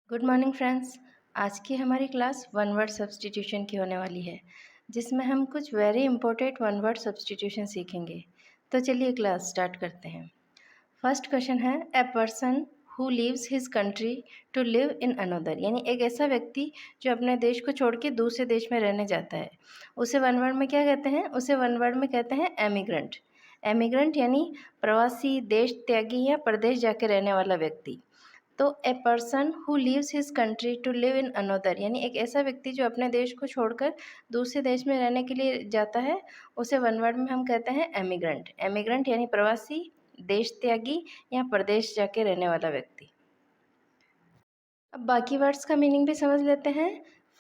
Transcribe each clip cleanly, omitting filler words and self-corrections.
Good morning friends. आज की हमारी क्लास वन वर्ड सब्स्टिट्यूशन की होने वाली है, जिसमें हम कुछ very important one word substitution सीखेंगे। तो चलिए क्लास स्टार्ट करते हैं। फर्स्ट क्वेश्चन है a person who leaves his country to live in another, यानी एक ऐसा व्यक्ति जो अपने देश को छोड़ के दूसरे देश में रहने जाता है, उसे वन वर्ड में क्या कहते हैं? उसे वन वर्ड में कहते हैं एमिग्रेंट। एमिग्रेंट यानी प्रवासी, देश त्यागी या परदेश जाके रहने वाला व्यक्ति। तो a person who leaves his country to live in another, यानी एक ऐसा व्यक्ति जो अपने देश को छोड़कर दूसरे देश में रहने के लिए जाता है, उसे वन वर्ड में हम कहते हैं एमिग्रेंट। एमिग्रेंट यानी प्रवासी, देश त्यागी या परदेश जाके रहने वाला व्यक्ति। अब बाकी वर्ड्स का मीनिंग भी समझ लेते हैं।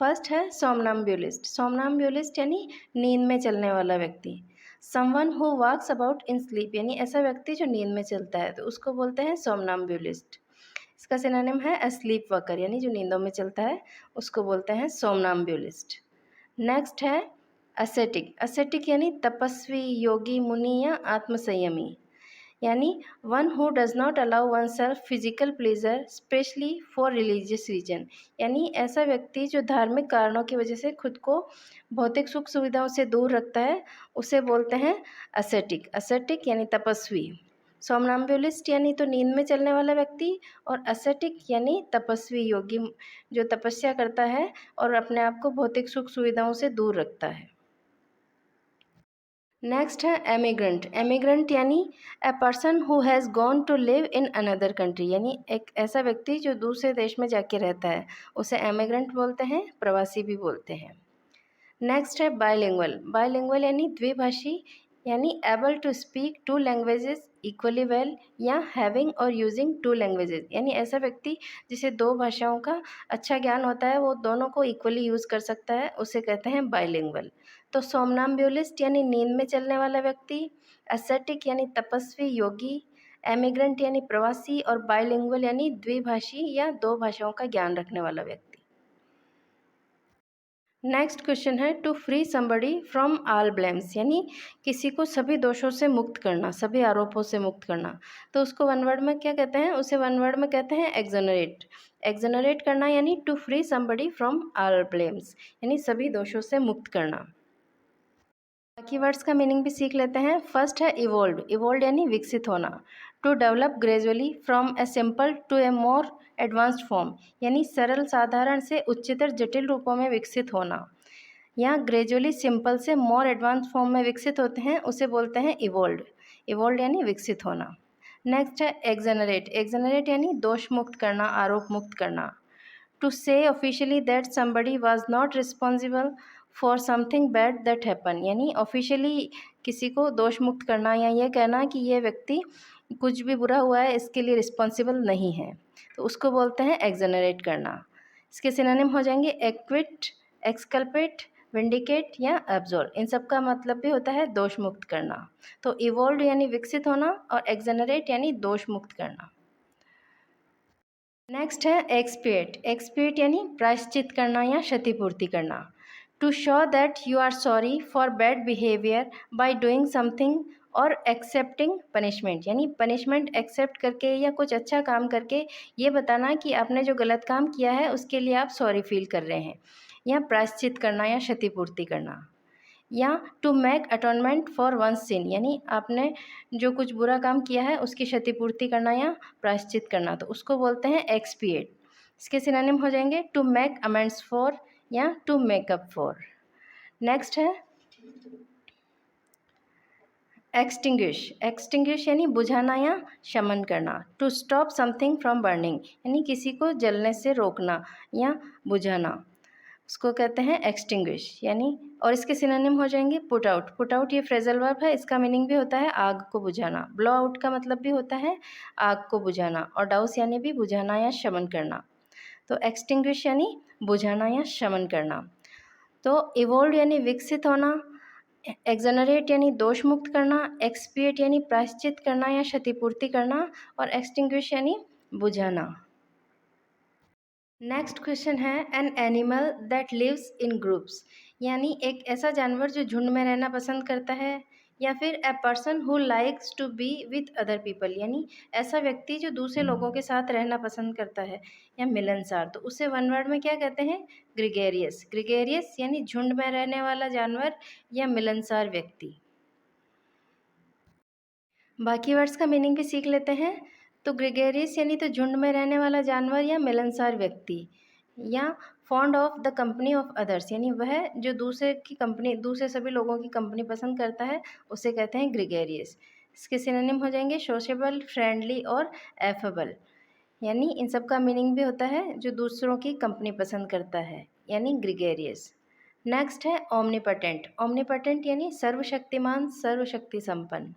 फर्स्ट है सोमनाम्बुलिस्ट। सोमनाम्बुलिस्ट यानी नींद में चलने वाला व्यक्ति। Someone who walks about in sleep, यानी ऐसा व्यक्ति जो नींद में चलता है, तो उसको बोलते हैं सोमनाम्बुलिस्ट। इसका सिनोनिम है स्लीप वॉकर, यानी जो नींदों में चलता है उसको बोलते हैं सोमनाम्बुलिस्ट। नेक्स्ट है असेटिक। असेटिक यानी तपस्वी, योगी, मुनि या आत्मसंयमी, यानी one who does not allow one self physical pleasure specially for religious reason, यानी ऐसा व्यक्ति जो धार्मिक कारणों की वजह से खुद को भौतिक सुख सुविधाओं से दूर रखता है, उसे बोलते हैं असेटिक। असेटिक यानी तपस्वी। सोमनाम्बुलिस्ट यानी तो नींद में चलने वाला व्यक्ति, और असेटिक यानी तपस्वी, योगी जो तपस्या करता है और अपने आप को भौतिक सुख सुविधाओं से दूर रखता है। नेक्स्ट है एमिग्रेंट। एमिग्रेंट यानी a person who has gone to live in another country, यानी एक ऐसा व्यक्ति जो दूसरे देश में जाके रहता है, उसे एमिग्रेंट बोलते हैं, प्रवासी भी बोलते हैं। नेक्स्ट है बायलिंगुअल। बायलिंगुअल यानी द्विभाषी, यानी able to speak two languages equally well या हैविंग और यूजिंग टू लैंग्वेजेस, यानी ऐसा व्यक्ति जिसे दो भाषाओं का अच्छा ज्ञान होता है, वो दोनों को इक्वली यूज़ कर सकता है, उसे कहते हैं बायलिंगुअल। तो सोमनाम्बुलिस्ट यानी नींद में चलने वाला व्यक्ति, एसेटिक यानी तपस्वी, योगी, एमिग्रेंट यानी प्रवासी, और बायलिंगुअल यानी द्विभाषी या दो भाषाओं का ज्ञान रखने वाला व्यक्ति। नेक्स्ट क्वेश्चन है to free somebody from all blames, यानी किसी को सभी दोषों से मुक्त करना, सभी आरोपों से मुक्त करना। तो उसको वन वर्ड में क्या कहते हैं? उसे वन वर्ड में कहते हैं एक्सोनरेट। एक्सोनरेट करना यानी to free somebody from all blames, यानी सभी दोषों से मुक्त करना। बाकी वर्ड्स का मीनिंग भी सीख लेते हैं। फर्स्ट है इवोल्व। इवोल्व यानी विकसित होना। To develop gradually from a simple to a more advanced form, यानी सरल साधारण से उच्चतर जटिल रूपों में विकसित होना, या ग्रेजुअली सिंपल से मोर एडवांस फॉर्म में विकसित होते हैं, उसे बोलते हैं इवोल्व। इवोल्व यानी विकसित होना। नेक्स्ट है एक्सनरेट। एक्सनरेट यानी दोष मुक्त करना, आरोप मुक्त करना। टू से officially that somebody was not responsible for something bad that happen, यानी ऑफिशियली किसी को दोष मुक्त करना या ये कहना कि ये व्यक्ति कुछ भी बुरा हुआ है इसके लिए रिस्पॉन्सिबल नहीं है, तो उसको बोलते हैं एक्सनरेट करना। इसके सिनोनिम हो जाएंगे एक्विट, एक्सकल्पेट, विंडिकेट या एब्जोल्व। इन सब का मतलब भी होता है दोष मुक्त करना। तो इवोल्व यानी विकसित होना और एक्सनरेट यानी दोष मुक्त करना। नेक्स्ट है एक्सपिएट। एक्सपिएट यानी प्रायश्चित करना या क्षतिपूर्ति करना। To show that you are sorry for bad behaviour by doing something और एक्सेप्टिंग पनिशमेंट, यानी पनिशमेंट एक्सेप्ट करके या कुछ अच्छा काम करके ये बताना कि आपने जो गलत काम किया है उसके लिए आप सॉरी फील कर रहे हैं, या प्रायश्चित करना या क्षतिपूर्ति करना। या to make atonement for one sin, यानी आपने जो कुछ बुरा काम किया है उसकी क्षतिपूर्ति करना या प्रायश्चित करना, तो उसको बोलते हैं एक्सपिएट। इसके सिनोनिम हो जाएंगे टू मेक अमेंड्स फॉर या to make up for. Next है एक्सटिंग्विश। एक्सटिंग्विश यानी बुझाना या शमन करना। To stop something from burning, यानी किसी को जलने से रोकना या बुझाना, उसको कहते हैं एक्सटिंग्विश यानी। और इसके सिनोनिम हो जाएंगे पुट आउट। पुट आउट ये फ्रेजल वर्ब है, इसका मीनिंग भी होता है आग को बुझाना। ब्लो आउट का मतलब भी होता है आग को बुझाना, और डाउस यानी भी बुझाना या शमन करना। तो एक्सटिंग्विश यानी बुझाना या शमन करना। तो इवोल्व यानी विकसित होना, एक्सनरेट यानी दोष मुक्त करना, एक्सपिएट यानी प्रायश्चित करना या क्षतिपूर्ति करना, और एक्सटिंग्विश यानी बुझाना। नेक्स्ट क्वेश्चन है an animal that lives in groups, यानी एक ऐसा जानवर जो झुंड में रहना पसंद करता है, या फिर a person who likes to be with other people, यानी ऐसा व्यक्ति जो दूसरे लोगों के साथ रहना पसंद करता है, या मिलनसार, तो उसे वन वर्ड में क्या कहते हैं? ग्रिगेरियस। ग्रिगेरियस यानी झुंड में रहने वाला जानवर या मिलनसार व्यक्ति। बाकी वर्ड्स का मीनिंग भी सीख लेते हैं। तो ग्रेगेरियस यानी तो झुंड में रहने वाला जानवर या मिलनसार व्यक्ति, या fond of the company of others, यानी वह जो दूसरे सभी लोगों की कंपनी पसंद करता है, उसे कहते हैं ग्रेगेरियस। इसके सिनोनिम हो जाएंगे सोशेबल, फ्रेंडली और एफेबल, यानी इन सब का मीनिंग भी होता है जो दूसरों की कंपनी पसंद करता है, यानी ग्रेगेरियस। नेक्स्ट है ओमनीपोटेंट। ओमनीपोटेंट यानी सर्वशक्तिमान, सर्वशक्ति संपन्न।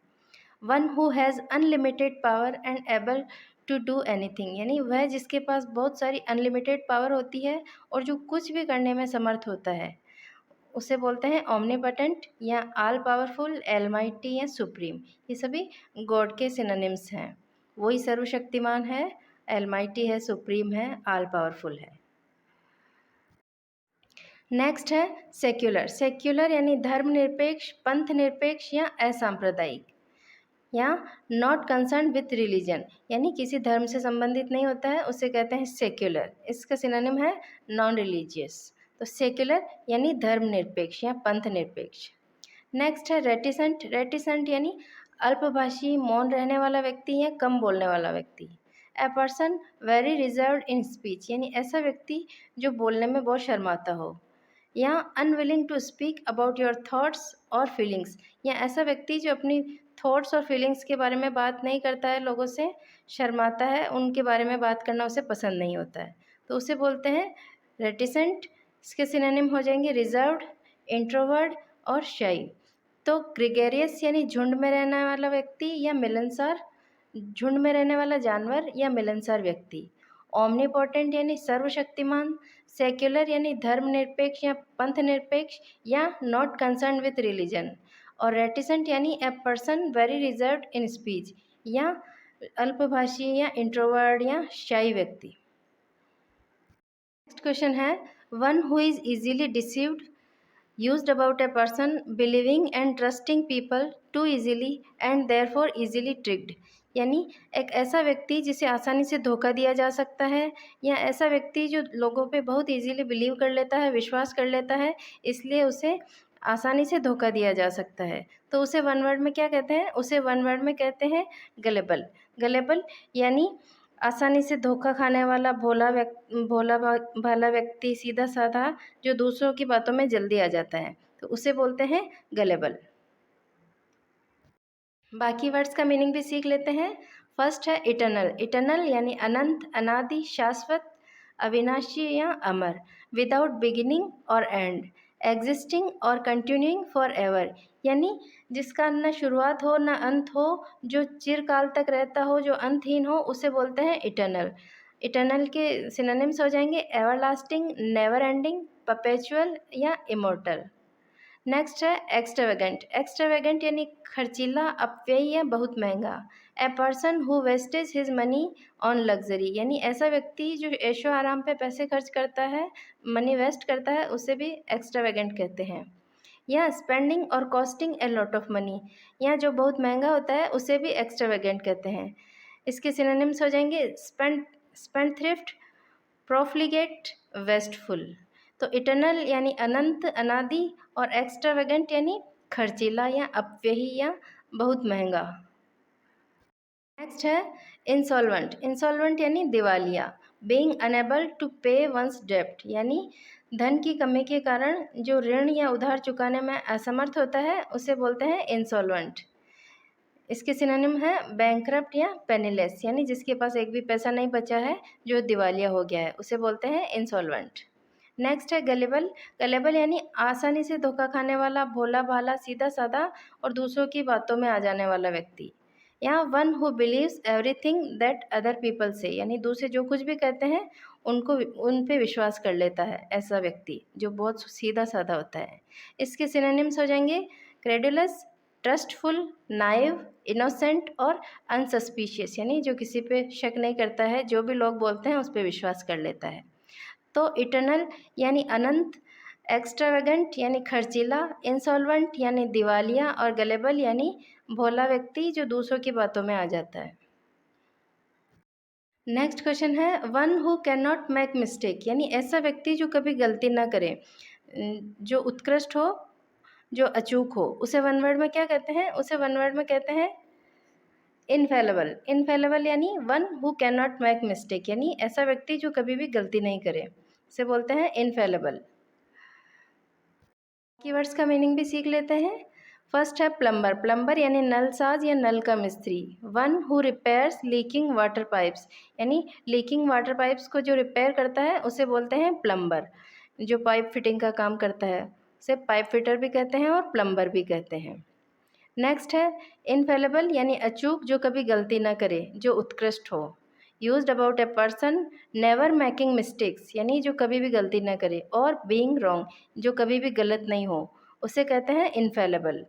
One who has unlimited power and able to do anything, यानी वह जिसके पास बहुत सारी अनलिमिटेड पावर होती है और जो कुछ भी करने में समर्थ होता है, उसे बोलते हैं ओमनीपोटेंट या ऑल पावरफुल, एलमाइटी या सुप्रीम। ये सभी गॉड के सिनोनिम्स हैं। वही सर्वशक्तिमान है, एलमाइटी है, सुप्रीम है, ऑल पावरफुल है। नेक्स्ट है सेक्युलर। सेक्युलर यानी धर्मनिरपेक्ष, पंथ निरपेक्ष या असांप्रदायिक, या नॉट कंसर्न विथ रिलीजन, यानी किसी धर्म से संबंधित नहीं होता है, उसे कहते हैं सेक्युलर। इसका सिनोनिम है नॉन रिलीजियस। तो सेक्युलर यानी धर्मनिरपेक्ष या पंथ निरपेक्ष। नेक्स्ट है रेटिसेंट। रेटिसेंट यानी अल्पभाषी, मौन रहने वाला व्यक्ति या कम बोलने वाला व्यक्ति। A person very reserved in speech, यानी ऐसा व्यक्ति जो बोलने में बहुत शर्माता हो। या unwilling to speak about your thoughts और फीलिंग्स, या ऐसा व्यक्ति जो अपनी थॉट्स और फीलिंग्स के बारे में बात नहीं करता है, लोगों से शर्माता है, उनके बारे में बात करना उसे पसंद नहीं होता है, तो उसे बोलते हैं रेटिसेंट। इसके सिनोनिम हो जाएंगे रिजर्व्ड, इंट्रोवर्ड और शाई। तो ग्रेगेरियस यानी झुंड में रहने वाला व्यक्ति या मिलनसार, झुंड में रहने वाला जानवर या मिलनसार व्यक्ति। ओमनीपोटेंट यानी सर्वशक्तिमान। सेक्युलर यानी धर्मनिरपेक्ष या पंथ निरपेक्ष या नॉट कंसर्न विथ रिलीजन। और रेटिसेंट यानी a person very reserved in speech, या अल्पभाषी या इंट्रोवर्ड या शाई व्यक्ति। नेक्स्ट क्वेश्चन है one who is easily deceived, used about a person believing and trusting people too easily and therefore easily tricked, यानी एक ऐसा व्यक्ति जिसे आसानी से धोखा दिया जा सकता है, या ऐसा व्यक्ति जो लोगों पे बहुत इजीली बिलीव कर लेता है, विश्वास कर लेता है, इसलिए उसे आसानी से धोखा दिया जा सकता है, तो उसे वन वर्ड में क्या कहते हैं? उसे वन वर्ड में कहते हैं गलेबल। गलेबल यानी आसानी से धोखा खाने वाला, भोला भाला व्यक्ति, सीधा साधा, जो दूसरों की बातों में जल्दी आ जाता है, तो उसे बोलते हैं गलेबल। बाकी वर्ड्स का मीनिंग भी सीख लेते हैं। फर्स्ट है इटर्नल। इटर्नल यानी अनंत, अनादि, शाश्वत, अविनाशी या अमर, विदाउट बिगिनिंग और एंड, एग्जिस्टिंग और कंटिन्यूइंग फॉर एवर, यानी जिसका न शुरुआत हो न अंत हो, जो चिरकाल तक रहता हो, जो अंतहीन हो, उसे बोलते हैं इटर्नल। इटर्नल के सिनोनिम्स हो जाएंगे एवरलास्टिंग, नेवर एंडिंग, परपेचुअल या इमोर्टल। नेक्स्ट है एक्सट्रावेगेंट। एक्सट्रावेगेंट यानी खर्चीला, अपव्ययी या बहुत महंगा। ए person who wastage his money on luxury, यानी ऐसा व्यक्ति जो ऐशो आराम पे पैसे खर्च करता है, मनी वेस्ट करता है, उसे भी एक्सट्रावेगेंट कहते हैं। या स्पेंडिंग और costing a lot of money, या जो बहुत महंगा होता है उसे भी एक्सट्रावेगेंट कहते हैं। इसके सिनोनिम्स हो जाएंगे स्पेंडथ्रिफ्ट, प्रोफ्लिगेट, वेस्टफुल। तो इटर्नल यानी अनंत, अनादि, और एक्स्ट्रावेगेंट यानी खर्चीला या अपव्ययी या बहुत महंगा। नेक्स्ट है इंसॉल्वेंट। इंसॉल्वेंट यानी दिवालिया, बीइंग अनेबल टू पे वंस डेब्ट, यानी धन की कमी के कारण जो ऋण या उधार चुकाने में असमर्थ होता है, उसे बोलते हैं इंसॉल्वेंट। इसके सिनोनिम है बैंकरप्ट या पेनीलेस, यानी जिसके पास एक भी पैसा नहीं बचा है, जो दिवालिया हो गया है, उसे बोलते हैं इंसॉल्वेंट। नेक्स्ट है गलेबल। गलेबल यानी आसानी से धोखा खाने वाला, भोला भाला, सीधा साधा और दूसरों की बातों में आ जाने वाला व्यक्ति। यहाँ one who believes everything that other people से, यानी दूसरे जो कुछ भी कहते हैं उन पे विश्वास कर लेता है, ऐसा व्यक्ति जो बहुत सीधा साधा होता है। इसके सिनोनिम्स हो जाएंगे क्रेडुलस, ट्रस्टफुल, नाइव, इनोसेंट और अनसस्पिशियस, यानी जो किसी पे शक नहीं करता है, जो भी लोग बोलते हैं उस पर विश्वास कर लेता है। तो इटर्नल यानी अनंत, एक्स्ट्रावेगेंट यानी खर्चीला, इंसॉल्वेंट यानी दिवालिया और गलेबल यानी भोला व्यक्ति जो दूसरों की बातों में आ जाता है। नेक्स्ट क्वेश्चन है one who can not make mistake यानी ऐसा व्यक्ति जो कभी गलती ना करे, जो उत्कृष्ट हो, जो अचूक हो, उसे वन वर्ड में क्या कहते हैं? उसे वन वर्ड में कहते हैं इनफेलेबल। इनफेलेबल यानी one who can not make mistake यानी ऐसा व्यक्ति जो कभी भी गलती नहीं करे, उसे बोलते हैं इनफेलेबल। कीवर्ड्स का मीनिंग भी सीख लेते हैं। फर्स्ट है प्लम्बर। प्लम्बर यानी नलसाज या नल का मिस्त्री। One who repairs leaking water pipes यानी लीकिंग वाटर पाइप्स को जो रिपेयर करता है उसे बोलते हैं प्लम्बर। जो पाइप फिटिंग का काम करता है उसे पाइप फिटर भी कहते हैं और प्लम्बर भी कहते हैं। नेक्स्ट है इनफेलेबल यानी अचूक, जो कभी गलती ना करे, जो उत्कृष्ट हो। Used about a person never making mistakes यानी जो कभी भी गलती ना करे, और बीइंग रॉन्ग जो कभी भी गलत नहीं हो, उसे कहते हैं इनफेलेबल।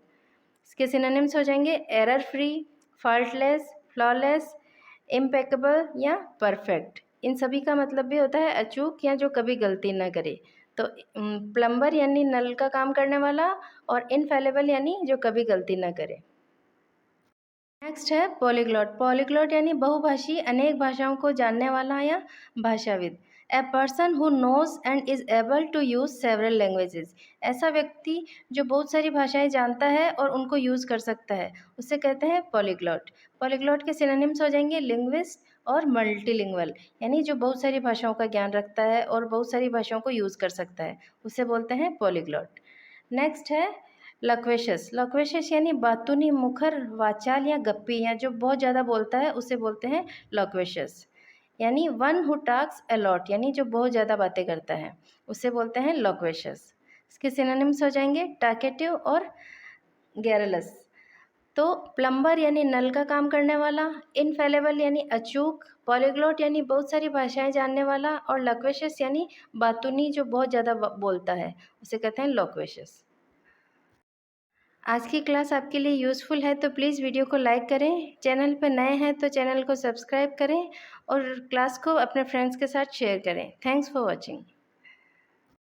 इसके सिनोनिम्स हो जाएंगे error free, faultless, flawless, impeccable या परफेक्ट। इन सभी का मतलब भी होता है अचूक या जो कभी गलती ना करे। तो प्लम्बर यानी नल का काम करने वाला और इनफेलेबल यानी जो कभी गलती ना करे। नेक्स्ट है पॉलीग्लॉट। पॉलीग्लॉट यानी बहुभाषी, अनेक भाषाओं को जानने वाला या भाषाविद। A person who knows and is able to use several languages. ऐसा व्यक्ति जो बहुत सारी भाषाएं जानता है और उनको यूज़ कर सकता है, उसे कहते हैं पॉलीग्लॉट। पॉलीग्लॉट के सिनोनिम्स हो जाएंगे लिंग्विस्ट और मल्टीलिंगुअल यानी जो बहुत सारी भाषाओं का ज्ञान रखता है और बहुत सारी भाषाओं को यूज़ कर सकता है, उसे बोलते हैं पॉलीग्लॉट। नेक्स्ट है लक्वेशियस। लक्वेशियस यानी बातूनी, मुखर, वाचाल या गप्पी या जो बहुत ज़्यादा बोलता है उसे बोलते हैं लक्वेशियस। यानी one who talks a lot यानी जो बहुत ज़्यादा बातें करता है, उसे बोलते हैं लक्वेशियस। इसके सिनोनिम्स हो जाएंगे टॉकेटिव और गैरलस। तो प्लम्बर यानी नल का काम करने वाला, इनफेलेबल यानी अचूक, पॉलीग्लॉट यानी बहुत सारी भाषाएं जानने वाला और लक्वेशियस यानी बातूनी जो बहुत ज़्यादा बोलता है, उसे कहते हैं लक्वेशियस। आज की क्लास आपके लिए यूज़फुल है तो प्लीज़ वीडियो को लाइक करें। चैनल पर नए हैं तो चैनल को सब्सक्राइब करें और क्लास को अपने फ्रेंड्स के साथ शेयर करें। Thanks for watching.